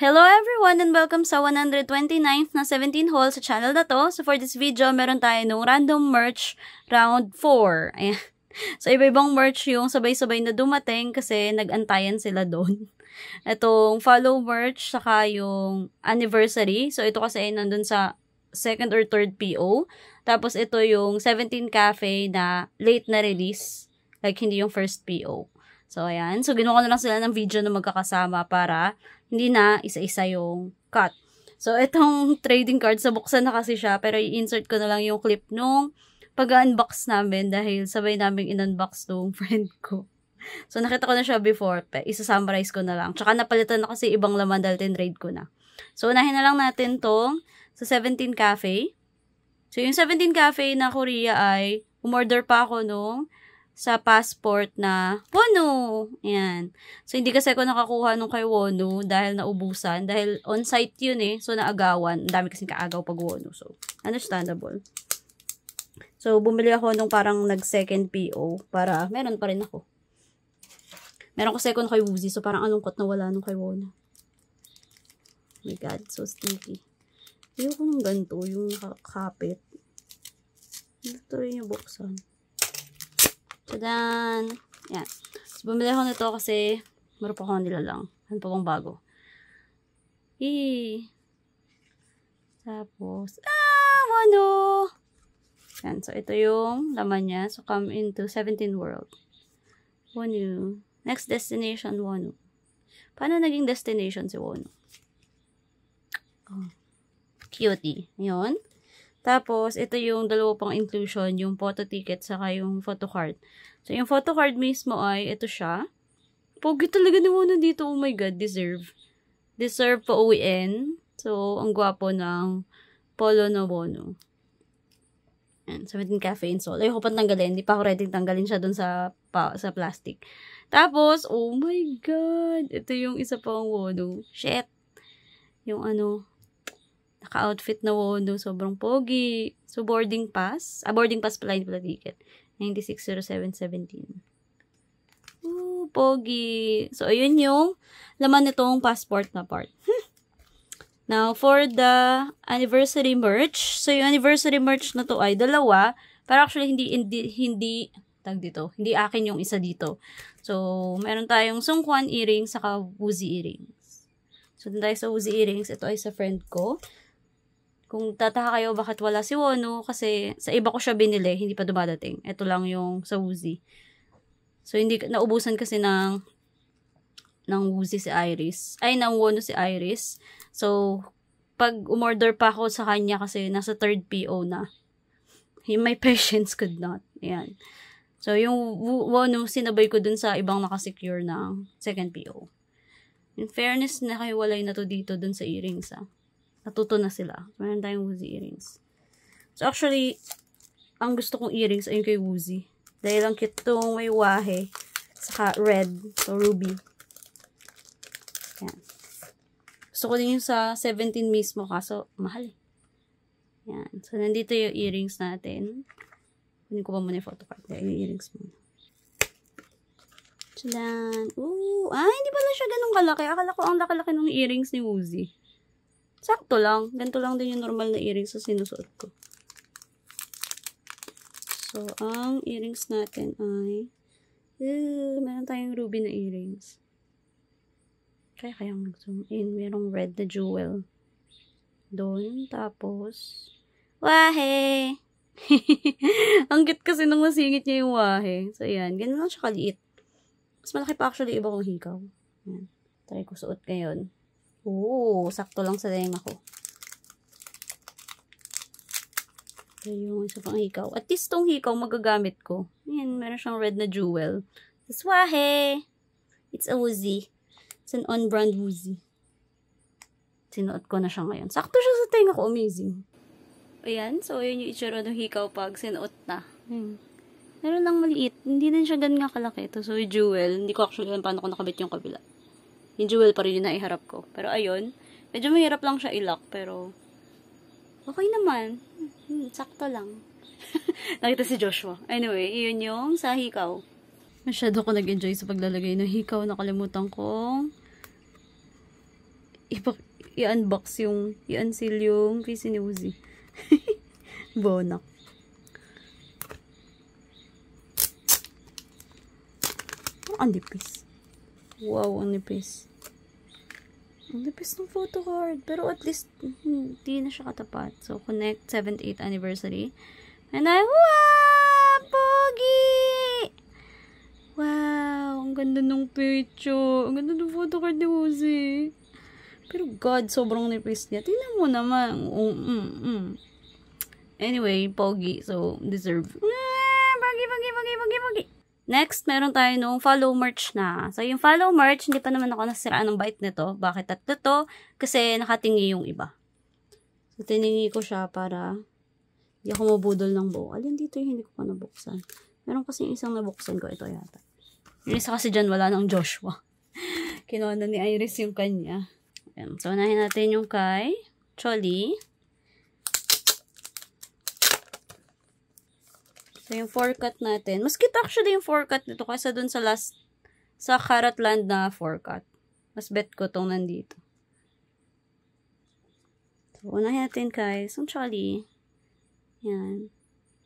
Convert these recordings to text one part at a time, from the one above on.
Hello everyone and welcome sa 129th na 17 haul sa channel na to. So for this video, meron tayo nung random merch round 4. Ayan. So iba-ibang merch yung sabay-sabay na dumating kasi nag-antayan sila doon. Itong follow merch saka yung anniversary. So ito kasi nandun sa second or third PO. Tapos ito yung 17 Cafe na late na release. Like hindi yung first PO. So ayan. So ginawa ko na lang sila ng video na magkakasama para hindi na isa-isa yung cut. So, itong trading card, sabuksan na kasi siya, pero i-insert ko na lang yung clip nung pag-unbox namin dahil sabay namin in-unbox nung friend ko. So, nakita ko na siya before, isa-summarize ko na lang. Tsaka napalitan na kasi ibang laman dahil tinrade ko na. So, unahin na lang natin tong sa 17 Cafe. So, yung 17 Cafe na Korea ay umorder pa ako nung sa passport na Wonu. Ayan. So, hindi kasi ako nakakuha nung kay Wonu dahil naubusan. Dahil on-site yun eh. So, naagawan. Ang dami kasing kaagaw pag Wonu. So, understandable. So, bumili ako nung parang nag-second PO para meron pa rin ako. Meron ko second kay Woozi. So, parang alungkot na wala nung kay Wonu. Oh my God. So sticky. Ayoko nung ganito. Yung nakakapit. Ito rin yung buksan. Tadan! Yan. So, bumili ako nito kasi meron pa ako nilalang. Ano pa bang bago? Tapos, Wonu! Yan. So, ito yung laman niya. So, come into 17 World. Wonu. Next destination, Wonu. Paano naging destination si Wonu? Oh. Cutie. Yun. Tapos, ito yung dalawa pang inclusion, yung photo ticket saka yung photo card. So, yung photo card mismo ay, ito siya. Pogi talaga ni Wonu dito. Oh my God, deserve. Deserve pa uwiin. So, ang gwapo ng polo na Wonu. Yan, 17 Cafe in Seoul. Ayoko pa tanggalin. Hindi pa ako ready tanggalin siya dun sa plastic. Tapos, oh my God. Ito yung isa pang Wonu. Shit. Yung ano, naka-outfit na Wonu. Sobrang pogi. So, boarding pass. Boarding pass pala yung ticket. 960717. Ooh, pogi. So, ayun yung laman nitong passport na part. Now, for the anniversary merch. So, yung anniversary merch na to ay dalawa. Pero actually, hindi tag dito. Hindi akin yung isa dito. So, meron tayong Sungkwan earrings saka Woozi earrings. So, dun tayo sa Woozi earrings. Ito ay sa friend ko. Kung tataka kayo bakit wala si Wonu, kasi sa iba ko siya binili, hindi pa dumadating. Ito lang yung sa Woozi. So, hindi, naubusan kasi ng Woozi si Iris. Ay, ng Wonu si Iris. So, pag umorder pa ako sa kanya kasi nasa third PO na, my patience could not. Ayan. So, yung Wonu, sinabay ko dun sa ibang nakasecure ng second PO. In fairness, nakahiwalay na to dito dun sa earrings, Natuto na sila. Meron tayong Woozi earrings. So, actually, ang gusto kong earrings ay yung kay Woozi. Dahil ang cute itong may wahe. Saka red. So, ruby. Yan. Gusto ko din yung sa 17 mismo. Kaso, mahal. Yan. So, nandito yung earrings natin. Kunin ko pa muna yung photocard. Yung earrings muna. Tadaan. Ooh. Hindi pala siya ganun kalaki. Akala ko ang laki-laki ng earrings ni Woozi. Sakto lang. Ganito lang din yung normal na earrings sa sinusuot ko. So, ang earrings natin ay meron tayong ruby na earrings. Kayang mag-zoom in. Merong red na jewel. Doon. Tapos, wahe! Ang cute kasi nung masingit niya yung wahe. So, ayan. Ganun lang siya kaliit. Mas malaki pa actually iba kong hikaw. Ayan. Try ko suot ngayon. Oo, sakto lang sa tenga ko. Ito yung isa pang hikaw. At least tong hikaw magagamit ko. Ayan, meron siyang red na jewel. Tapos, wahe! It's a Woozi. It's an on-brand Woozi. Sinuot ko na siya ngayon. Sakto siya sa tenga ko. Amazing. Ayan, so yun yung itsura ng hikaw pag sinuot na. Meron lang maliit. Hindi din siya ganun nga kalaki. Ito, so yung jewel. Hindi ko actually alam paano ko nakabit yung kabila. Yung jewel pa rin yung naiharap ko. Pero ayun, medyo mahirap lang siya ilak. Pero, okay naman. Sakto lang. Nakita si Joshua. Anyway, yun yung sa hikaw. Masyado ko nag-enjoy sa paglalagay ng hikaw. Nakalimutan ko i-unbox yung, i-unseal yung face ni Uzi. Bonak. Ang nipis. Wow, ang nipis. Ang nipis ng photo card. Pero at least, hindi na siya katapat. So, connect 7th, 8th anniversary. And wow! Pogi! Wow! Ang ganda ng picture. Ang ganda ng photo card ni Uzi. Pero God, sobrang nipis niya. Tingnan mo naman. Anyway, pogi. So, deserve. Pogi. Next, meron tayo nung follow merch na. So, yung follow merch, hindi pa naman ako nasiraan ng bite nito. Bakit tatlo to? Kasi nakatingi yung iba. So, tiningi ko siya para hindi ako mabudol ng buo. Alin dito yung hindi ko pa nabuksan. Meron kasi yung isang nabuksan ko. Ito yata. Yung isa kasi dyan, wala ng Joshua. Kinuha na ni Iris yung kanya. Ayan. So, unahin natin yung kay Choli. So, yung 4-cut natin. Mas cute actually yung 4-cut nito kaysa dun sa sa Carrotland na 4-cut. Mas bet ko tong nandito. So, unahin natin kay Choli. Yan.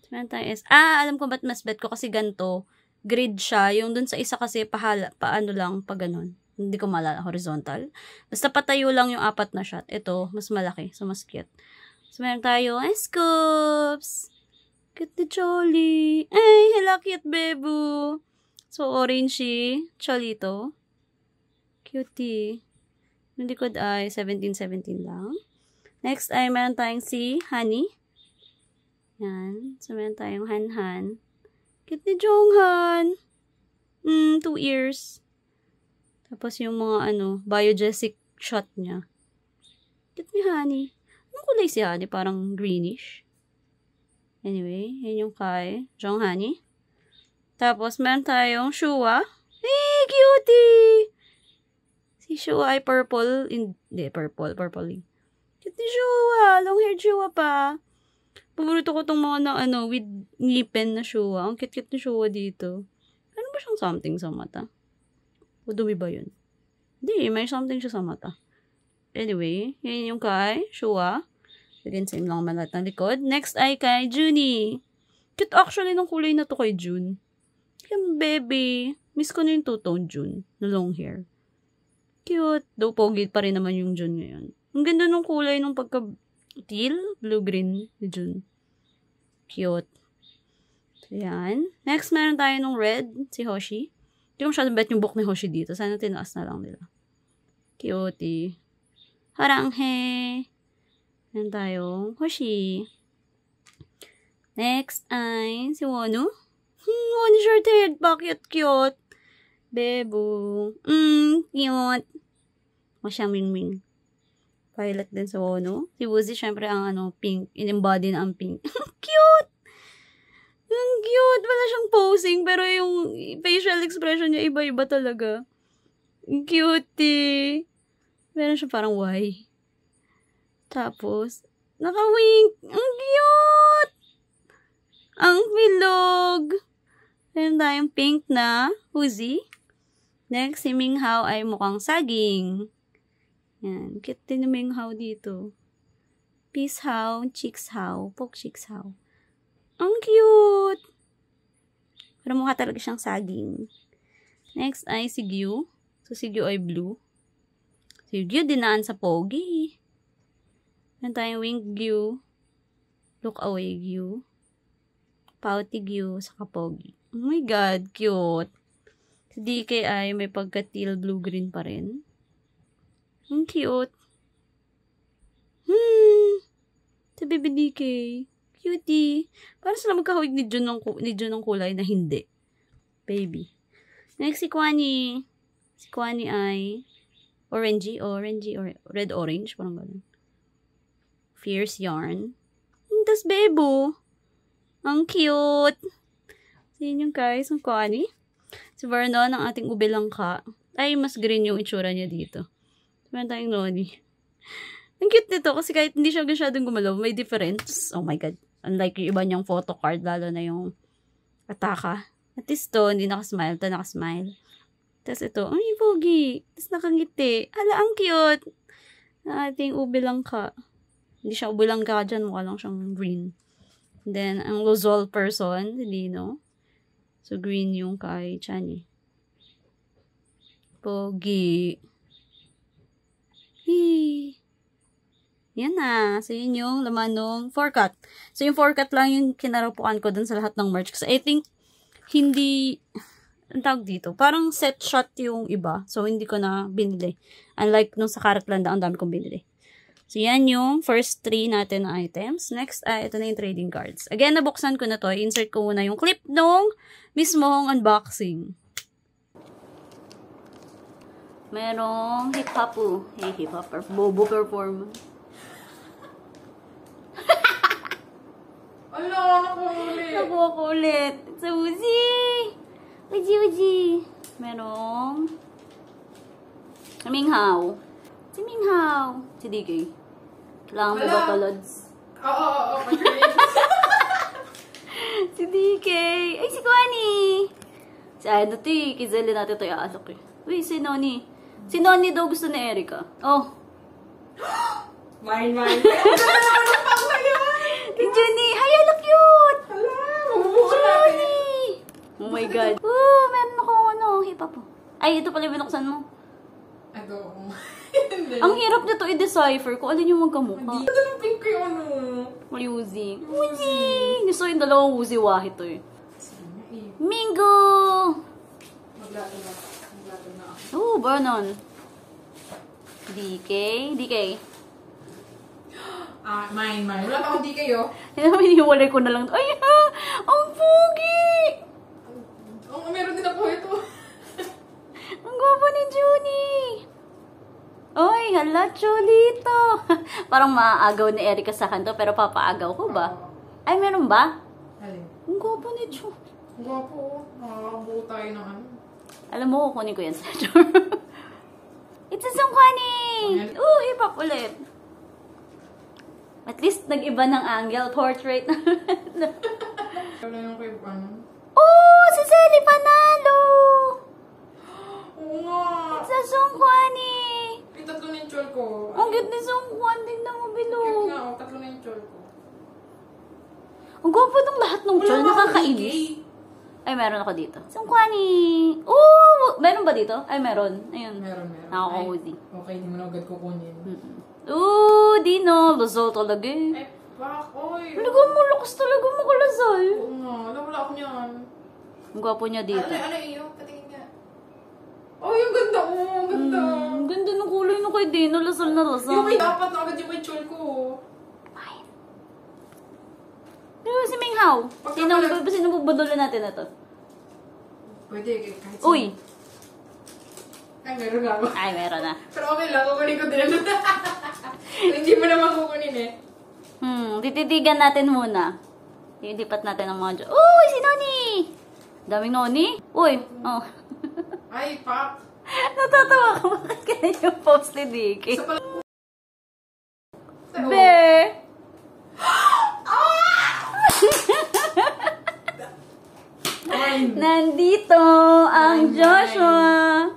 So, alam ko ba't mas bet ko kasi ganito. Grid siya. Yung dun sa isa kasi paano lang pag ganun. Hindi ko maalala, horizontal. Basta patayo lang yung 4 na shot. Ito, mas malaki. So, mas cute. So, meron tayo, scoops! Cute ni Choli. Ay, hello, cute bebo. So, orangey. Cholito. Cutie. Yung likod ay 17-17 lang. Next ay meron tayong si Honey. Yan. So, meron tayong Han. Cute ni Jonghan. 2 ears. Tapos yung mga biogesic shot niya. Cute ni Honey. Anong kulay si Honey? Parang greenish. Anyway, yun yung kay Honey. Tapos meron tayong Shua. Hey, cutie! Si Shua ay purple. Hindi, purple. Cute ni Shua. Long-haired Shua pa. Paborito ko tong mga with ngipin na Shua. Ang cute-cute ni Shua dito. Ano ba siyang something sa mata? O dumi ba yun? Hindi, may something siya sa mata. Anyway, yun yung kay Shua. Again, same lang naman lahat ng likod. Next ay kay Junie. Cute actually ng kulay na to kay June. Yung baby. Miss ko na yung two-tone June. Na long hair. Cute. Though pogi pa rin naman yung June ngayon. Ang ganda ng kulay nung pagka-teal, blue-green ni June. Cute. So, yan. Next, meron tayo nung red, si Hoshi. Hindi ko masyadong bet yung book ni Hoshi dito. Sana tinaas na lang nila. Cutie. Haranghe. Meron tayong Hoshi. Next ay si Wonu. Wonu short-haired pa. Cute. Bebo. Cute. O siyang Mingming. Violet din sa Wonu. Si Woozy, syempre ang pink. In-embody na ang pink. Cute! Ang cute. Wala siyang posing. Pero yung facial expression niya iba-iba talaga. Cutie. Meron siya parang Y. Tapos, naka-wink. Ang cute! Ang bilog. Meron tayong pink na Woozy. Next, si Minghao ay mukhang saging. Yan. Cute din yung Minghao dito. Peace Hao, Cheeks Hao, Poke Cheeks Hao. Ang cute! Pero mukha talaga siyang saging. Next ay si Gyu. So, si Gyu ay blue. Si Gyu dinaan sa pogi. Meron tayong wing Gyu. Look away Gyu. Pouty Gyu sa pogi. Oh my God, cute. Si DK ay may pagka-teal blue-green pa rin. Ang cute. Si baby DK. Cutie. Para sila magkahawig ni Jun ng kulay na hindi. Baby. Next, si Kwani. Si Kwani ay orangey or red-orange. Parang ganun. Fierce yarn. Tas bebo. Ang cute. Yun yung guys, ang Kwani. Si Vernon, ang ating ubilangka. Ay, mas green yung itsura niya dito. Meron tayong Noni. Ang cute nito kasi kahit hindi siya masyadong gumalaw, may difference. Oh my God. Unlike yung iba niyang photo card, lalo na yung Ataka. At least to, hindi nakasmile. Ito nakasmile. Tapos ito, ay, pogi. Tapos nakangiti. Hala, ang cute. ang ating ube langka. Hindi siya ube langka dyan, mukha lang siyang green. Then, ang Luzol person, Lino. So, green yung kay Chani. Pogi. Hey. Yan na. So, yun yung laman ng 4-cut. So, yung 4-cut lang yung kinarapuan ko dun sa lahat ng merch. Kasi I think, hindi, ang tawag dito, parang set shot yung iba. So, hindi ko na binili. Unlike nung sa Karatland, ang dami kong binili. So, yan yung first 3 natin na items. Next, ito na yung trading cards. Again, nabuksan ko na to. Insert ko muna yung clip nung mismong unboxing. Merong hip-hop. Hey, hip-hopper. Bobo performance. Ala, nakuha Nakuha ko ulit. Sa Uzi. Uzi. Merong si Minghaw. Si DK. Kailangan mo ba to, Lods? Oo. Si DK. Ay, si Kwani. Si ano to eh. Kizali natin ito iaalok eh. Uy, si Noni. Si Noni daw gusto ni Erica. Oh. Mine. Si Johnny. Hi, hello, cute. Hala, mabubukan natin. Oh my God. Meron akong hip-hop. Ay, ito pala binuksan mo. Ito. Ang hirap nito i-decipher kung alin yung magkamukha. Ito ng pink ko yung ano. May Uzi. Gusto yung dalawang Uzi wahit to eh. Sige na eh. Mingo! Maglato na ako. Oh, Vernon. DK. Mine. Wala pa akong di kayo. Hiniwalay ko na lang. Ay, ang pogi! Meron din ako ito. Ang gwapo ni Junie. Oy, hala, chulito. Parang maaagaw ni Erica sa kanto, pero papaagaw ko ba? Ay, meron ba? Alin? Ang gwapo ni Junie. Ang gwapo. Nakakabuo tayo ng ano. Alam mo, kukunin ko yan sa It's a Songkwani! Hip-hop ulit. At least, nag-iba ng angle. Portrait na. Wala yung kay ano. Si Selly panalo! Oo nga. It's a Songkwani! Yung tatlo na yung chol ko. Ang cute ni Songkwan. Tignan mo, Cute bilog. nga, tatlo na yung chol ko. Ang gwapo ng lahat ng chol. Wala Nakakainis. Ay, meron ako dito. Songkwani! Meron ba dito? Ay, meron. Ayun. Meron. Nakaka-cozy. Okay, di mo na agad kukunin. Dino. Luzol talaga eh. Ay, pak, oy. Talaga mo, lakas talaga makalasal. Oo nga, wala ako niyan. Ang gwapo niya dito. Ano iyo? Patingin nga. Oh, yung ganda mo. Ang ganda. Ang ganda ng kulay no kay Dino. Lasal na lasal. Yung may dapat na agad yung may chol ko. Pero si Minghaw. Sino bubudulo natin na to? Pwede, kahit sino. Uy! Ay, meron nga ako. Ay, meron na. Pero okay lang, kukunin ko din. Hindi mo naman kukunin eh. Tititigan natin muna. Ilipat natin ang mga Uy! Si Noni! Daming Noni? Uy! Oh. Ay, pak. Natatawa ka. Bakit kaya yung post ni Dicky? Sa pala... Be! Nandito ang Joshua.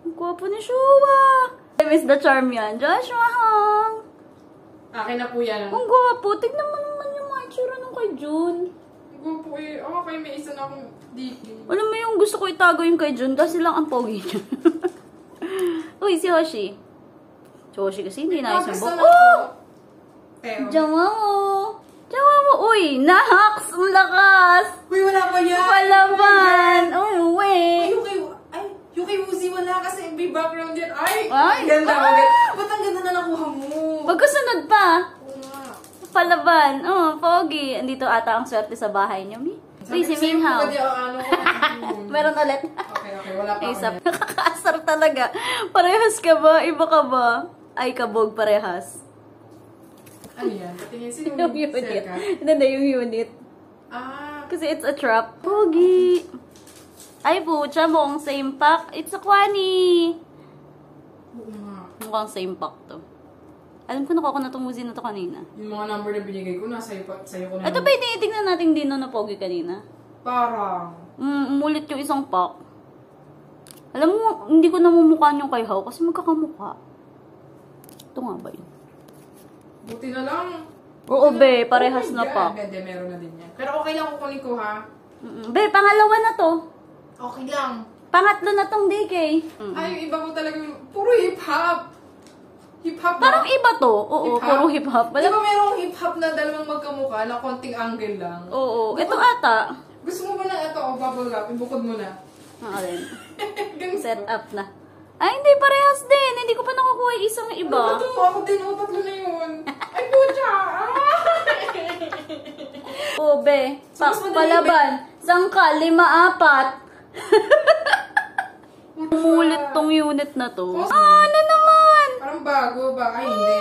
Ang gwapo ni Shua. I miss the charm yan. Joshua Hong. Akin na po yan. Ang gwapo. Tignan mo naman yung mga itsura nung kay June. Ang po eh. Okay, may isa na akong diki. Alam mo yung gusto ko itago yung kay June kasi lang ang pogi niya. Uy, si Hoshi. Si Hoshi kasi hindi na isang buhok. Oh! Jawa mo. Uy, nahaks! Ang lakas! Uy, wala pa yan! Palaban! Uy! Yung kay Uzi wala kasi may background yan. Ay! Ganda. Ba't ang ganda na nakuha mo? Magkasunod pa. Oo nga. Palaban. Pogi. Andito ata ang swerte sa bahay niyo, Mi. Uy, si Minghaw. Meron ulit. Okay. Wala pa Isa. Nakakaasar talaga. Parehas ka ba? Iba ka ba? Ay, kabog parehas. Ano yan? Patingin sino Yung unit. Hindi yung unit. Ah. Kasi it's a trap. Pogi. Ay, pucha. Mukhang same pack. It's a Kwani. Oo nga. Mukhang same pack to. Alam ko nakuha ko na itong Uzi na to kanina. Yung mga number na binigay ko, sa'yo ko na. Ito ba ititignan natin Dino na pogi kanina? Parang. Umulit yung isang pack. Alam mo, hindi ko namumukhaan yung kay How kasi magkakamukha. Ito nga ba yun? Buti na lang. Oo, be. Parehas Oh my na pa. God. Hindi, meron na din yan. Pero okay lang kukunin ko, ha? Be, pangalawa na to. Okay lang. Pangatlo na tong DK. Ay, yung iba ko talaga, puro hip-hop. Hip-hop ba? Parang iba to. Oo, Hip-hop? puro hip-hop. Di ba merong hip-hop na dalawang magkamukha na konting angle lang? Oo, ito ata. Gusto mo ba na ito o bubble wrap? Ibukod mo na. Alin? Ganun. Set up na. Ay, hindi. Parehas din. Hindi ko pa nakukuha yung isang iba. Ito, ako din. O, tatlo na yun. Ay, pucha! Oo, be. Mas madali, Palaban. Sangka, 5-4. Umulit tong unit na to. Oh. Ano naman? Parang bago ba? Ay, hindi.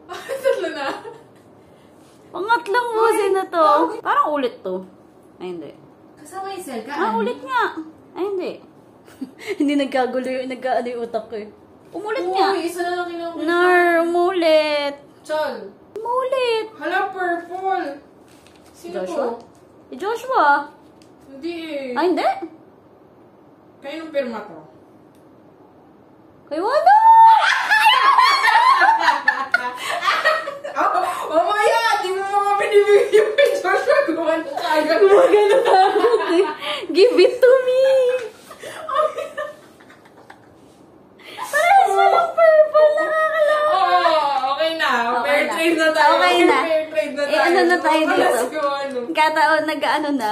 Ay, tatlo na. Pangatlong busin na to. Parang ulit to. Ay, hindi. Kasama yung cell ka? Ulit nga. Ay, hindi. Hindi nagkagulo yung nagkaano yung utak ko eh. Umulit nga. Uy, isa na lang kinuha. Nar, umulit. Chol. Umulit. Hala, purple. Sino Joshua? to? Si Joshua. Hindi eh. Ay, hindi. Kaya nung pirma to? Kay Wanda! Oh my God! Di mo mga binibigay yung kay Joshua. Gumano ka agad. Gumagano na ako eh. Give it to me. Parehas mo ng purple. Nakakalala. Okay na. Okay Fair na. trade na tayo. Okay na. Fair trade na Eh, tayo. ano na tayo dito? Let's go, ano. Kataon, nag-ano na.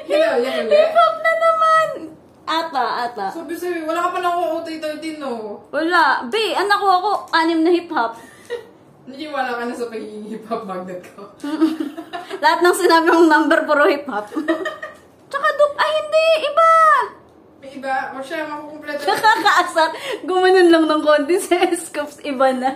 Hello, yan ulit. Hip-hop na naman. Ata. Sabi, wala ka pa nakuha UT13, no? Wala. Be, anak ko ako, 6 na hip-hop. Hindi wala ka na sa pagiging hip-hop magnet ko. Lahat ng sinabi mong number, puro hip-hop. Tsaka ay hindi, iba. May iba, o siya, makukumpleto. Nakakaasar. Gumanon lang ng konti sa scopes, iba na.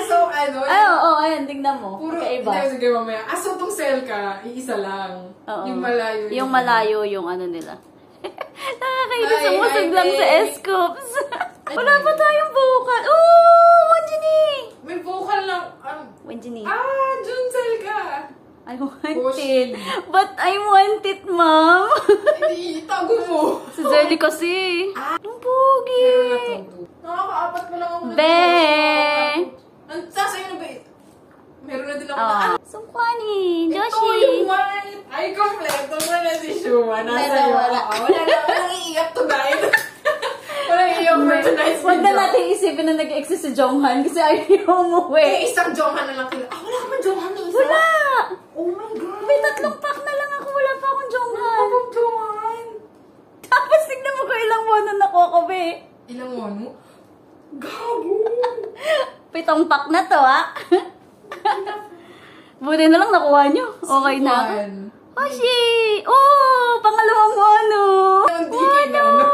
So, ano? Ay, oo, ayan, tignan mo. Puro, Kakaiba. hindi, sige mamaya. So, tong cell ka, iisa lang. Oo. Yung malayo. Yung malayo yung ano nila. Nakakainis Ay, ang musog ay, lang ay. sa scopes. Wala pa tayong vocal. Oh, Wanjini! May vocal lang. Wanjini. June cell ka. I want Boshi. it. But I want it, ma'am. Hindi, itago mo. Si Zelly kasi. Ang pogi. Nakaka-apat mo lang ako. Be! Sa'yo na ba? Meron na din ako Oh. Sungkwani. Ito Joshi. yung white. Ay, kompleto mo na si Shua. Nasa Wala, iyo. wala. Walang iiyak tonight. Walang iiyak for tonight's Huwag na video. natin isipin na nag-exist si Jonghan kasi ayaw niya umuwi. Isang Johan na lang kila. Wala ka ba Johan na isa? Wala! Oh my God. May 3 pack na lang ako. Wala pa akong Jonghan. Kapag Johan. Tapos tignan mo ko ilang buwan na nakuha ko, be. Ilang one mo? Gago. 7 pack na to, ha? Buti na lang nakuha nyo. Okay na ako. Hoshi! Oh! Pangalawang mono! Hindi kayo na, no?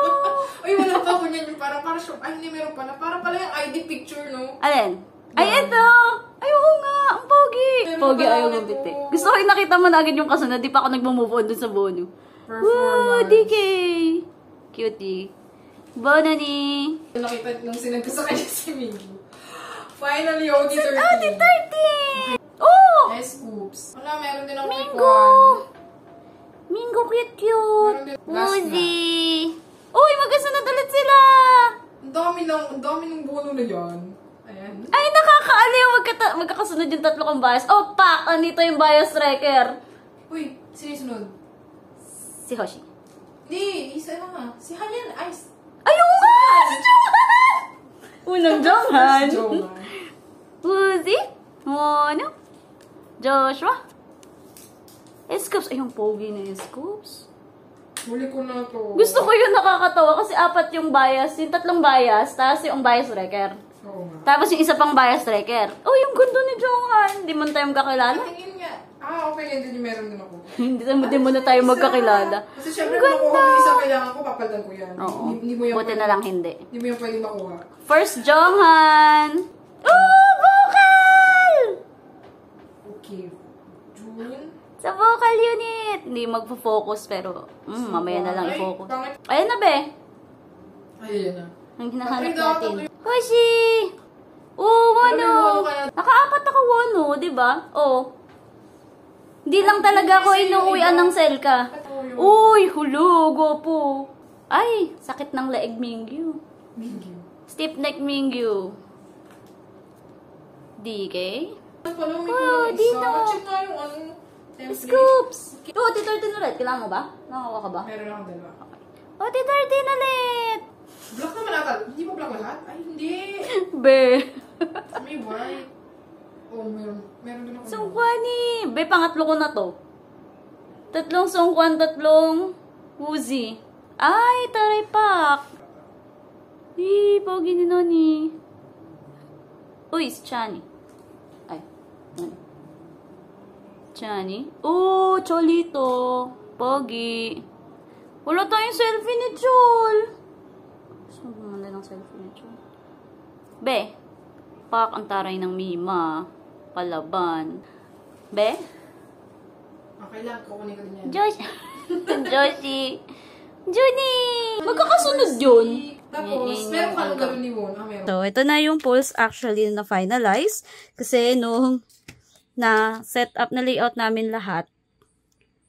Ay, wala pa ako niyan. Yung parang shop. Ay, hindi meron pala. Parang pala yung ID picture, no? Alin? Ay, ito! Ay, oo nga! Ang pogi! Meron Pogi, pala ayaw ako mong biti. nito. Gusto ko yung nakita mo na agad yung kasunod. Di pa ako nagmamove on dun sa bono. Woo! Performance. DK! Cutie. Bono ni... Nakita nung sinag ko sa kanya si Mingo. Finally, OT13. Oh, di 30! Oh! Scoops. Wala, meron din ako Mingo! Mingo, cute! Meron din. Last na. Woozy! Uy, magkasunod ulit sila! Ang dami ng bono na yan. Ayan. Ay, nakakaaliw! Magkakasunod yung 3 kong bias. Oh, pak! Andito yung bias tracker. Uy, sinisunod. Si Hoshi. Hindi, isa na nga. Si Hanyan. Ay, Ayun nga! Si Jonghan! Unang Jonghan. si Johan. Woozy? Mono? Joshua? Scoops. Ay, yung pogi na yung Scoops. Huli ko na to. Gusto ko yun, nakakatawa kasi 4 yung bias. Yung 3 bias, tapos yung bias tracker. Oo nga. Tapos yung isa pang bias tracker. Oh, yung ganda ni Jonghan. Hindi mo na tayo magkakilala. Tingin nga. Okay, yan din yung meron din ako. Hindi mo na tayo magkakilala. Kasi syempre, Ang kung nakuha ganda! mo isa, kailangan ko, papalitan ko yan. Oo. Hindi mo yung Buti na lang hindi. Hindi mo yung pwede makuha. First Jonghan! Oh, vocal! Okay. June. Sa vocal unit. Hindi magpo-focus pero mamaya na lang Ay, i-focus. pangit. Ayan na, be. Ay, yan na. Ang hinahanap Patay daw, natin. patay. Hoshi! Oh, Pero may Wano! Wano kaya. Naka-4 ako Wano, di ba? Oh. Hindi lang talaga ako kasi yung inuuwian iba- ng Selka. Ito yung- Uy, hulo, gopo. Ay, sakit ng leeg Mingyu. Mingyu. Stiff neck Mingyu. DK. Pala, may Oh, kulang isa. dito. Check nga yung ano, template. Scoops! Oh, T13 ulit. Kailangan mo ba? Nakakuha ka ba? Meron akong dalawa. Oh, T13 ulit! Black naman ata. Hindi ba black lahat? Ay, hindi. Be. May white. Oh, meron din ako. Sungkwani. Be, pangatlo ko na to. Tatlong sungkwan, tatlong Woozy. Ay, taray pak. Pogi ni Noni. Uy, si Chani. Ay, ano? Chani. Oh, Cholito. Pogi. Wala tayong selfie ni Chol. Gusto mo naman ng selfie ni Chol. Be, pak ang taray ng Mima. Palaban. Be? Okay lang, kukunin ko din yan. Josh. Joshi. Juni. Magkakasunod yun. Tapos, meron ka nung gawin ni Won. Meron. So, ito na yung polls actually na finalize. Kasi nung na-set up na layout namin lahat,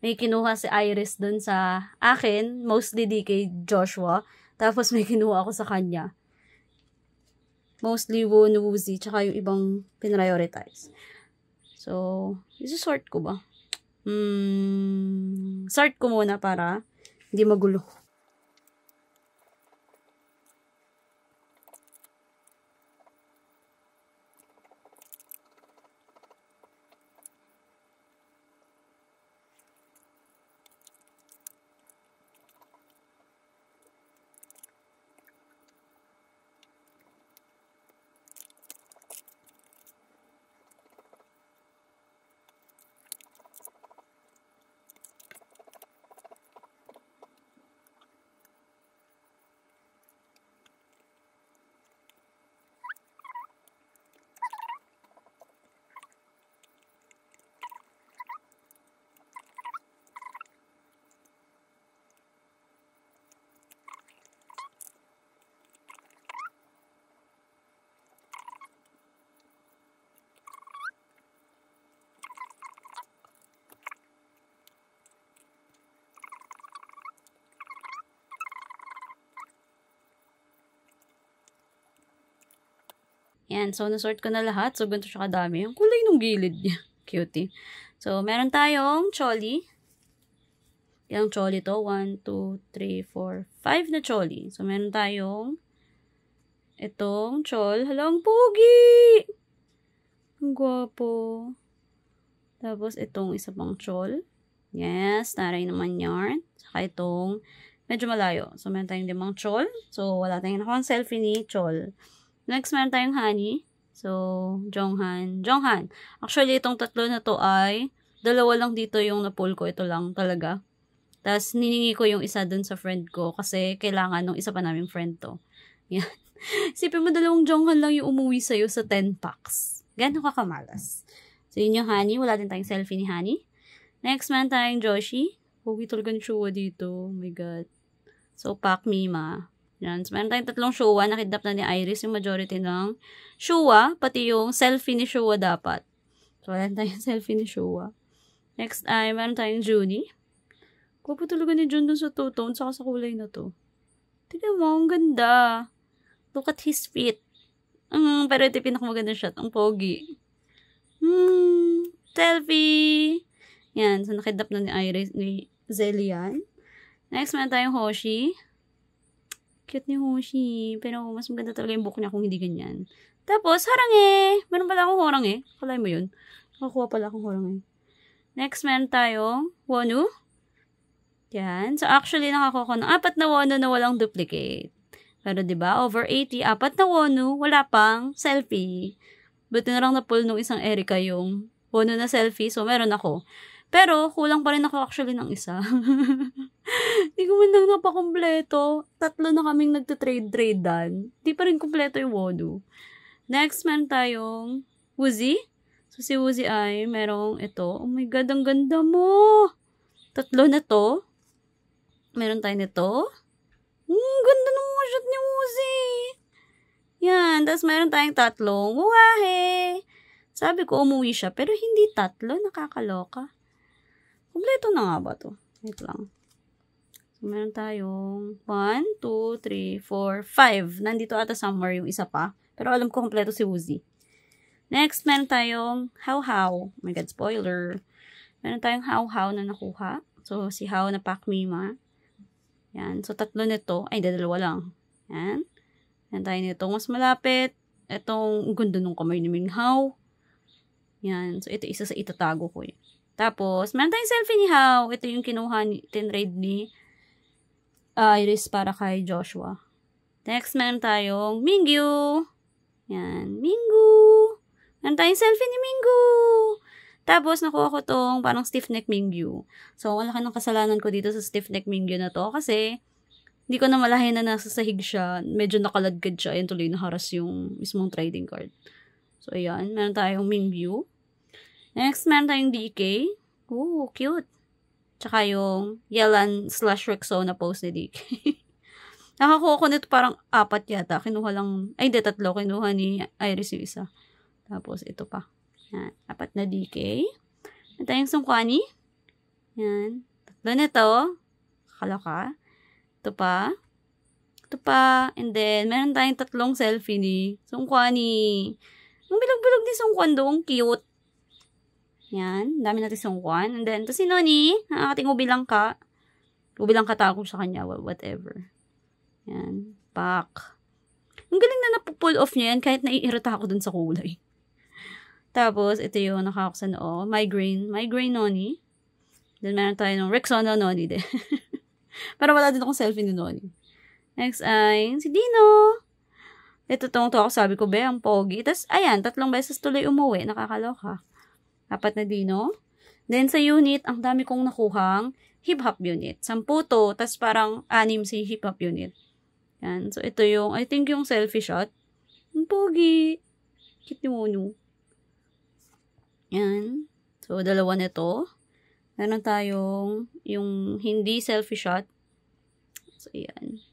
may kinuha si Iris dun sa akin, mostly di kay Joshua. Tapos may kinuha ako sa kanya. Mostly Won, Woozy, tsaka yung ibang pinrioritize. So, isusort ko ba? Sort ko muna para hindi magulo. Yan. So, nasort ko na lahat. So, ganito siya kadami. Yung kulay nung gilid niya. Cutie. So, meron tayong Choli. Yung Choli to. 1, 2, 3, 4, 5 na Choli. So, meron tayong itong Chol. Halang pogi! Ang gwapo. Tapos, itong isa pang Chol. Yes. Taray naman yarn. Saka itong medyo malayo. So, meron tayong limang Chol. So, wala tayong nakawang selfie ni Chol. Next, meron tayong Honey. So, Jonghan. Actually, itong tatlo na to ay, dalawa lang dito yung na-pull ko. Ito lang talaga. Tapos, niningi ko yung isa dun sa friend ko kasi kailangan nung isa pa naming friend to. Yan. Isipin mo, dalawang Jonghan lang yung umuwi sa'yo sa 10 packs. Gano'n kakamalas. So, yun yung Honey. Wala din tayong selfie ni Honey. Next, meron tayong Joshi. Pogi talaga ni Shua dito. Oh my God. So, Pak Mima. Yan. So, meron tayong tatlong Shua. Nakidnap na ni Iris yung majority ng Shua. Pati yung selfie ni Shua dapat. So, wala tayong selfie ni Shua. Next ay, meron tayong Junie. Gwapo talaga ni Jun dun sa two-tone. Saka sa kulay na to. Tignan mo, ang ganda. Look at his feet. Pero ito yung pinakamaganda shot. Ang pogi. Selfie. Yan. So, nakidnap na ni Iris, ni Zelian. Next, meron tayong Hoshi. Cute ni Hoshi. Pero mas maganda talaga yung book niya kung hindi ganyan. Tapos, harange. Meron pala akong harange. Kalay mo yun. Nakakuha pala akong harange. Next, meron tayong Wonu. Yan. So, actually, nakakuha ko ng 4 na Wonu na walang duplicate. Pero, diba, over 80, 4 na Wonu, wala pang selfie. Buti na lang na-pull nung isang Erika yung Wonu na selfie. So, meron ako. Pero, kulang pa rin ako actually ng isa. Hindi ko man lang napakompleto. 3 na kaming nagtitrade-tradean. Di pa rin kompleto yung Wonu. Next, meron tayong Woozy. So, si Woozy ay merong ito. Oh my God, ang ganda mo! 3 na to. Meron tayo nito. Ganda ng mga shot ni Woozy. Yan. Tapos, meron tayong 3. Wahe! Sabi ko, umuwi siya. Pero hindi 3. Nakakaloka. Kompleto na nga ba to? Wait lang. So, meron tayong 1, 2, 3, 4, 5. Nandito ata somewhere yung isa pa. Pero alam ko kompleto si Woozy. Next, meron tayong How-How. Oh my God, spoiler. Meron tayong How-How na nakuha. So, si How na Pakmima. Yan. So, 3 nito. Ay, dalawa lang. Yan. Yan tayo nito. Mas malapit. Itong gundo nung kamay ni Minghao. Yan. So, ito isa sa itatago ko. Tapos, meron tayong selfie ni How. Ito yung kinuha tinrade ni Iris para kay Joshua. Next, meron tayong Mingyu. Yan. Minggu. Meron tayong selfie ni Minggu. Tapos, nakuha ko tong parang stiff neck Mingyu. So, wala ka ng kasalanan ko dito sa stiff neck Mingyu na to. Kasi, hindi ko na malahin na nasa sahig siya. Medyo nakaladkad siya. Ayan tuloy naharas yung mismong trading card. So, ayan. Meron tayong Mingyu. Next, meron tayong DK. Ooh, cute. Tsaka yung Yelan/Rexona post ni DK. Nakakuha ko nito parang 4 yata. Kinuha lang, ay hindi, 3. Kinuha ni Iris yung isa. Tapos, ito pa. Yan. 4 na DK. Meron tayong Sungkwani. Yan. 3 nito. Kakaloka. Ito pa. Ito pa. And then, meron tayong 3 selfie ni Sungkwani. Ang bilog-bilog ni Sungkwan doon. Cute. Yan. Dami natin Sungkwan. And then, ito si Noni. Ang ating ubilang ka. Ubilang katako sa kanya. Well, whatever. Yan. Pak. Ang galing na napupull off niya yan kahit naiirita ako dun sa kulay. Tapos, ito yung nakakak sa noo. Migraine. Migraine Noni. Then, meron tayo ng Rexona Noni din. Pero wala din akong selfie ni Noni. Next ay si Dino. Ito tong to ako sabi ko, be, ang pogi. Tapos, ayan, 3 beses tuloy umuwi. Nakakaloka. 4 na Dino. Then, sa unit, ang dami kong nakuhang hip-hop unit. 10 to, tapos parang 6 si hip-hop unit. Yan. So, ito yung, I think yung selfie shot. Ang pogi. Cute ni Mono. Yan. So, 2 nito. Meron tayong yung hindi selfie shot. So, ayan.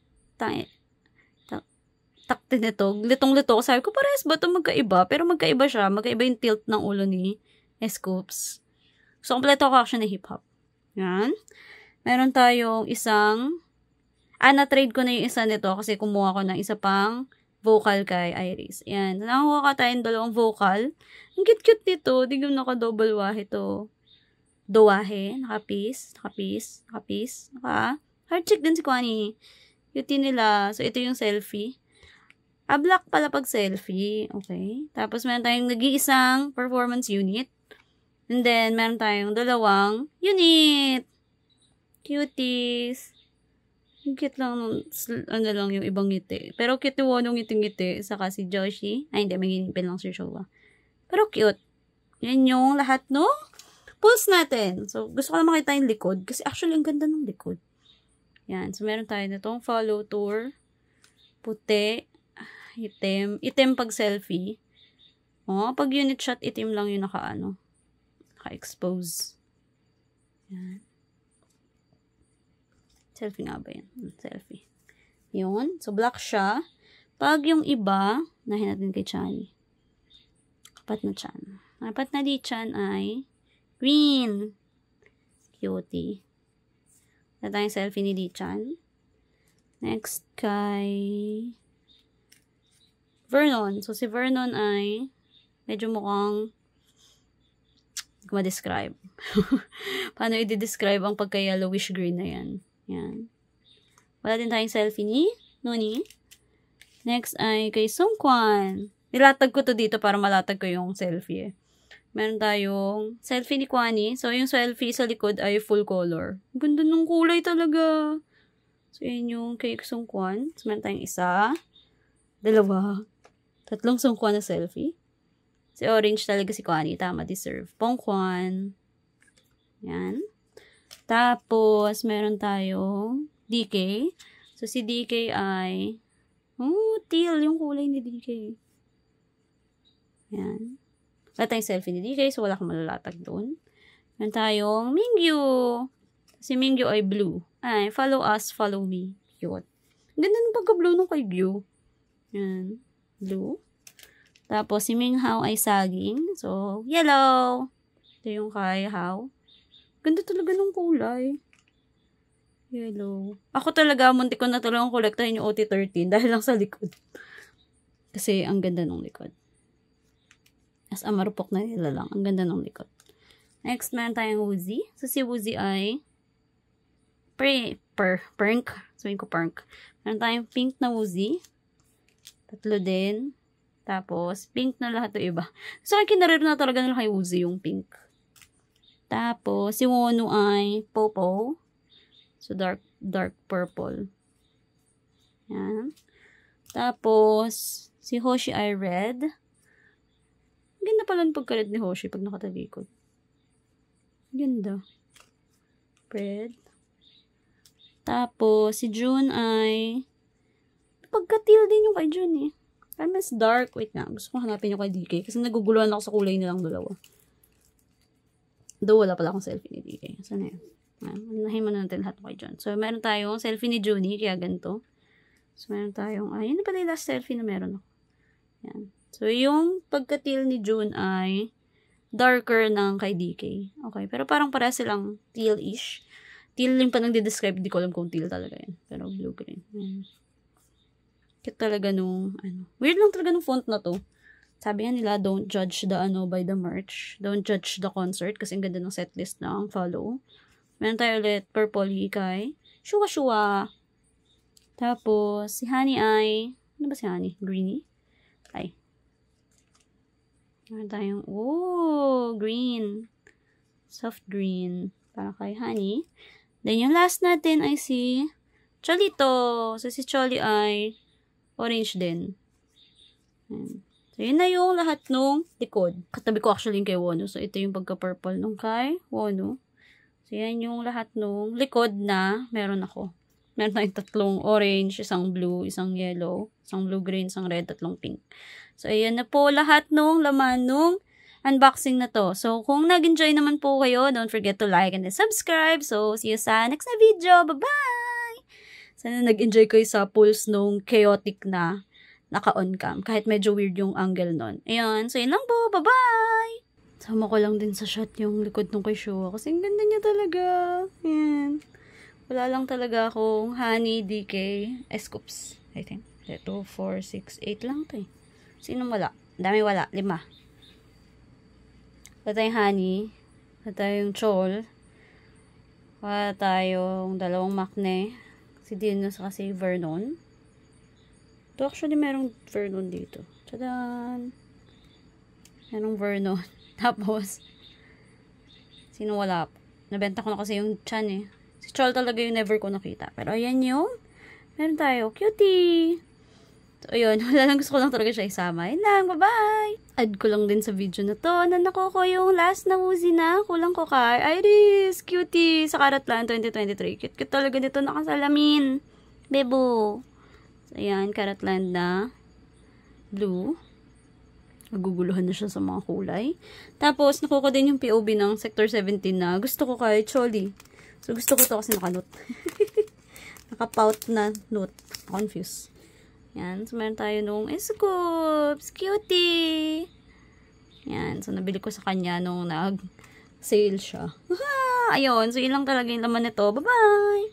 Takti nito. Litong-lito. Sabi ko, parehas ba ito magkaiba? Pero magkaiba siya. Magkaiba yung tilt ng ulo ni Scoops. So, kompleto ko action na hip-hop. Yan. Meron tayong isang na-trade ko na yung isa nito kasi kumuha ko ng isa pang vocal kay Iris. Yan. Nakakuha ka tayong 2 vocal. Ang cute-cute nito. Di yung naka-double wahe to. Dowahe, naka-piece, heart check din si Kwani. Cute nila. So, ito yung selfie. Black pala pag selfie. Okay. Tapos, meron tayong nag-iisang performance unit. And then, meron tayong 2 unit. Cuties. Cute lang, ano lang yung ibang ngiti. Pero cute yung wanong ngiti-ngiti. Saka si Joshi. Ay, hindi, may ginipin lang si Showa. Pero cute. Yan yung lahat, no? Pulse natin. So, gusto ko lang makita yung likod. Kasi actually, ang ganda ng likod. Yan. So, meron tayo nitong follow tour. Puti. Itim. Itim pag selfie. Pag unit shot, itim lang yung naka-expose. Yan. Selfie nga ba yan? Selfie. Yun. So, black siya. Pag yung iba, nahin natin kay Chani. 4 na Chan. 4 na di Chan ay green. Cutie. Ito tayong selfie ni Di-chan. Next kay Vernon. So, si Vernon ay medyo mukhang hindi ko ma-describe. Paano i-describe ang pagka-yellowish green na yan? Yan. Wala din tayong selfie ni Noni. Next ay kay Sungkwan. Nilatag ko to dito para malatag ko yung selfie eh. Meron tayong selfie ni Kwani. So, yung selfie sa likod ay full color. Ganda ng kulay talaga. So, yun yung kay Sungkwan. So, meron tayong 1, 2, 3 Sungkwan na selfie. Si orange talaga si Kwani. Tama, deserve. Pongkwan. Yan. Tapos, meron tayong DK. So, si DK ay teal yung kulay ni DK. Yan. Wala tayong selfie ni DK, so wala kang malalatag doon. Meron tayong Mingyu. Si Mingyu ay blue. Ay, follow us, follow me. Cute. Ganda ng pagka-blue nung kay Gyu. Yan. Blue. Tapos, si Minghao ay saging. So, yellow. Ito yung kay Hao. Ganda talaga ng kulay. Yellow. Ako talaga, muntik ko na talagang kolektahin yung OT13 dahil lang sa likod. Kasi ang ganda ng likod. As marupok na nila lang. Ang ganda ng likod. Next, meron tayong Woozy. So, si Woozy ay Perk. Sabihin ko Perk. Meron tayong pink na Woozy. 3 din. Tapos, pink na lahat yung iba. So, kinarir na talaga nila kay Woozy yung pink. Tapos, si Wono ay Popo. So, dark purple. Yan. Tapos, si Hoshi ay red. Ganda pala yung pagka-red ni Hoshi pag nakatalikod. Ganda. Red. Tapos, si June ay pagka-teal din yung kay June eh. Pero mas dark. Wait nga. Gusto ko hanapin yung kay DK kasi naguguluhan ako sa kulay nilang dalawa. Though wala pala akong selfie ni DK. Saan na yun? Unahin mo na natin lahat kay John. So, meron tayong selfie ni Junie, kaya ganito. So, meron tayong, yun na pala yung last selfie na meron ako. Yan. So, yung pagka-teal ni June ay darker ng kay DK. Okay, pero parang para silang teal-ish. Teal yung pa nang di-describe, di ko alam kung teal talaga yan. Pero blue-green. Cute talaga nung, weird lang talaga nung font na to. Sabi nga nila, don't judge the by the merch. Don't judge the concert kasi ang ganda ng setlist na ang follow. Meron tayo ulit, purple hikay. Shua. Tapos, si Honey ay, ano ba si Honey? Greeny? Ay. Meron tayong, green. Soft green. Para kay Honey. Then, yung last natin ay si Cholito. So, si Choli ay orange din. Ayan. So, yun na yung lahat nung likod. Katabi ko actually yung kay Wono. So, ito yung pagka-purple nung kay Wono. So, yan yung lahat nung likod na meron ako. Meron tayong 3 orange, isang blue, isang yellow, isang blue-green, isang red, 3 pink. So, ayan na po lahat nung laman nung unboxing na to. So, kung nag-enjoy naman po kayo, don't forget to like and then subscribe. So, see you sa next na video. Bye-bye! Sana nag-enjoy kayo sa pulse nung chaotic na naka-on cam. Kahit medyo weird yung angle nun. Ayan. So, yun lang po. Bye-bye! Sama ko lang din sa shot yung likod nung kay Shua. Kasi ang ganda niya talaga. Ayan. Wala lang talaga akong Honey, DK, Scoops. I think. 2, 4, 6, 8 lang ito eh. Sinong wala? Dami wala. 5. Wala tayong Honey. Wala tayong Chol. Wala tayong 2 Makne. Si Dinos kasi Vernon. Ito actually merong Vernon dito. Tadaan! Merong Vernon. Tapos, sino wala? Nabenta ko na kasi yung Chan eh. Si Chol talaga yung never ko nakita. Pero ayan yung, meron tayo. Cutie! So, ayun. Wala lang, gusto ko lang talaga siya isama. Yun lang. Bye-bye! Add ko lang din sa video na to na nakuha ko yung last na Woozy na kulang ko kay Iris! Cutie! Sa Karatlan 2023. Cute talaga dito nakasalamin. Bebo! So, ayan. Karatlan na blue. Naguguluhan na siya sa mga kulay. Tapos, nakuha ko din yung POV ng Sector 17 na gusto ko kay Choli. So, gusto ko to kasi naka-note. Naka-pout na note. Confused. Yan. So, meron tayo nung Scoops. Cutie! Yan. So, nabili ko sa kanya nung nag-sale siya. Ayun. So, yun lang talaga yung laman nito. Bye-bye!